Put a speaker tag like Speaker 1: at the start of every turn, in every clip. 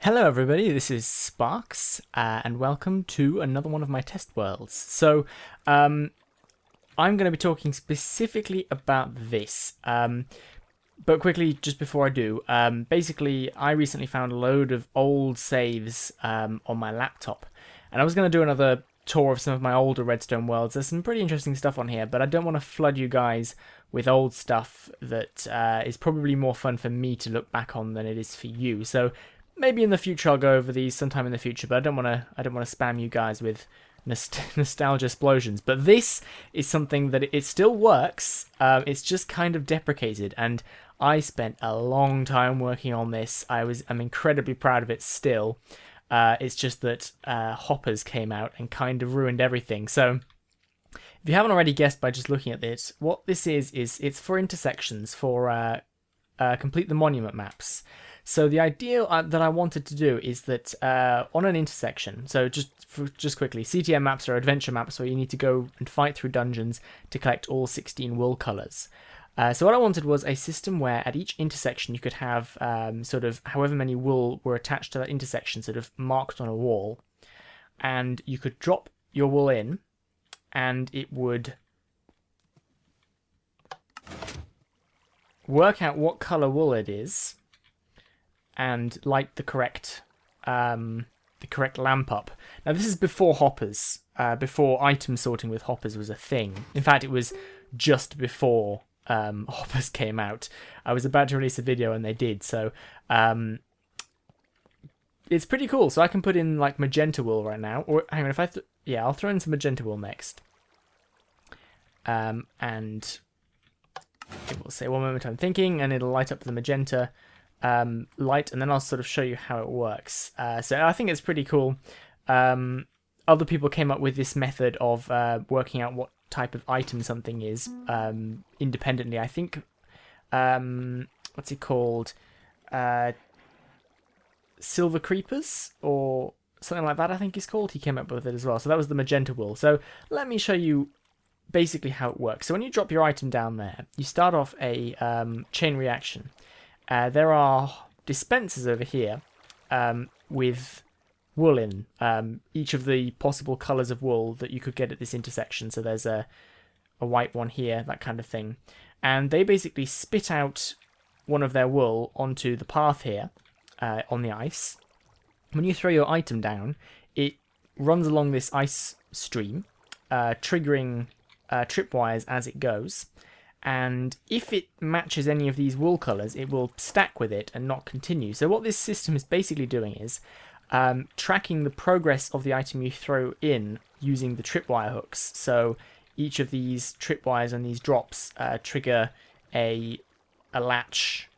Speaker 1: Hello everybody, this is Sparks, and welcome to another one of my test worlds. So, I'm going to be talking specifically about this, but quickly, just before I do, basically, I recently found a load of old saves on my laptop, and I was going to do another tour of some of my older Redstone worlds. There's some pretty interesting stuff on here, but I don't want to flood you guys with old stuff that is probably more fun for me to look back on than it is for you. So maybe in the future I'll go over these sometime in the future, but I don't want to spam you guys with nostalgia explosions. But this is something that it still works. It's just kind of deprecated, and I spent a long time working on this. I'm incredibly proud of it still. It's just that hoppers came out and kind of ruined everything. So if you haven't already guessed by just looking at this, what this is it's for intersections, for complete the monument maps. So the idea that I wanted to do is that on an intersection, so just quickly, CTM maps are adventure maps where you need to go and fight through dungeons to collect all 16 wool colours. So what I wanted was a system where at each intersection you could have sort of however many wool were attached to that intersection sort of marked on a wall, and you could drop your wool in and it would work out what colour wool it is and light the correct lamp up. Now this is before hoppers, before item sorting with hoppers was a thing. In fact, it was just before hoppers came out. I was about to release a video and they did, so it's pretty cool. So I can put in like magenta wool right now, or hang on, if yeah, I'll throw in some magenta wool next, and it will say 1 moment I'm thinking, and it'll light up the magenta light, and then I'll sort of show you how it works. So I think it's pretty cool. Other people came up with this method of working out what type of item something is independently. I think what's it called? Silver creepers or something like that, I think it's called. He came up with it as well. So that was the magenta wool. So let me show you basically how it works. So when you drop your item down there, you start off a chain reaction. There are dispensers over here with wool in, each of the possible colours of wool that you could get at this intersection. So there's a white one here, that kind of thing. And they basically spit out one of their wool onto the path here on the ice. When you throw your item down, it runs along this ice stream, triggering tripwires as it goes. And if it matches any of these wool colours, it will stack with it and not continue. So what this system is basically doing is tracking the progress of the item you throw in using the tripwire hooks. So each of these tripwires and these drops trigger a latch,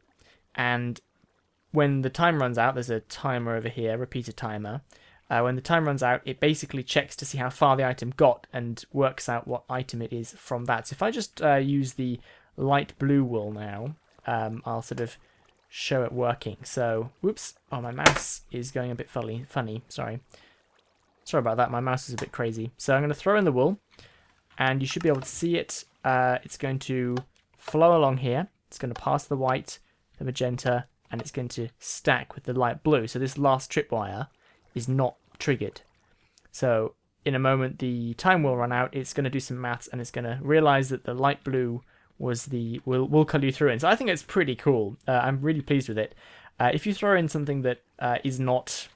Speaker 1: and when the time runs out, there's a timer over here, repeater timer. When the time runs out, it basically checks to see how far the item got and works out what item it is from that. So if I just use the light blue wool now, I'll sort of show it working. So, whoops, oh, my mouse is going a bit funny, sorry. Sorry about that, my mouse is a bit crazy. So I'm going to throw in the wool, and you should be able to see it. It's going to flow along here. It's going to pass the white, the magenta, and it's going to stack with the light blue. So this last tripwire is not triggered. So in a moment the time will run out, it's going to do some maths, and it's going to realize that the light blue was the will colour you through in. So I think it's pretty cool. I'm really pleased with it. If you throw in something that is not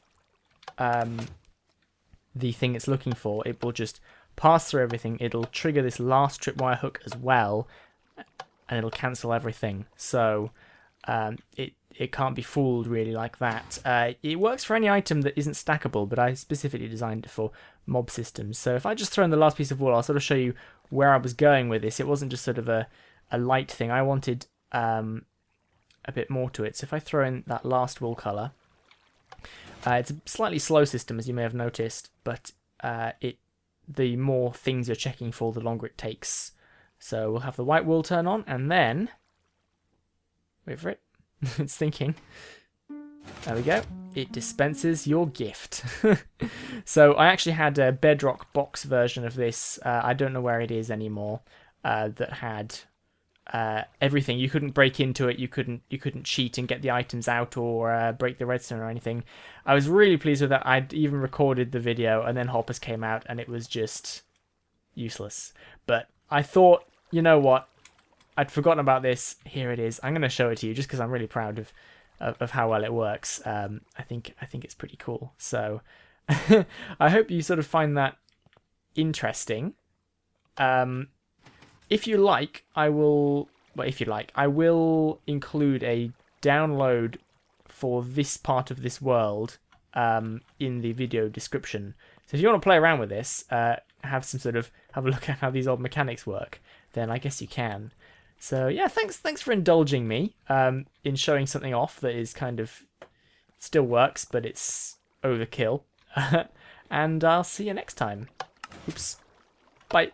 Speaker 1: the thing it's looking for, it will just pass through everything. It'll trigger this last tripwire hook as well, and it'll cancel everything. So it can't be fooled really like that. It works for any item that isn't stackable, but I specifically designed it for mob systems. So if I just throw in the last piece of wool, I'll sort of show you where I was going with this. It wasn't just sort of a light thing. I wanted a bit more to it. So if I throw in that last wool colour, it's a slightly slow system, as you may have noticed, but the more things you're checking for, the longer it takes. So we'll have the white wool turn on, and then wait for it. It's thinking. There we go. It dispenses your gift. So I actually had a Bedrock box version of this. I don't know where it is anymore. That had everything. You couldn't break into it. You couldn't cheat and get the items out or break the redstone or anything. I was really pleased with that. I'd even recorded the video, and then Hoppers came out, and it was just useless. But I thought, you know what? I'd forgotten about this. Here it is. I'm going to show it to you just because I'm really proud of how well it works. I think it's pretty cool. So I hope you sort of find that interesting. If you like, I will include a download for this part of this world in the video description. So if you want to play around with this, have a look at how these old mechanics work, then I guess you can. So yeah, thanks for indulging me in showing something off that is kind of still works, but it's overkill. And I'll see you next time. Oops. Bye.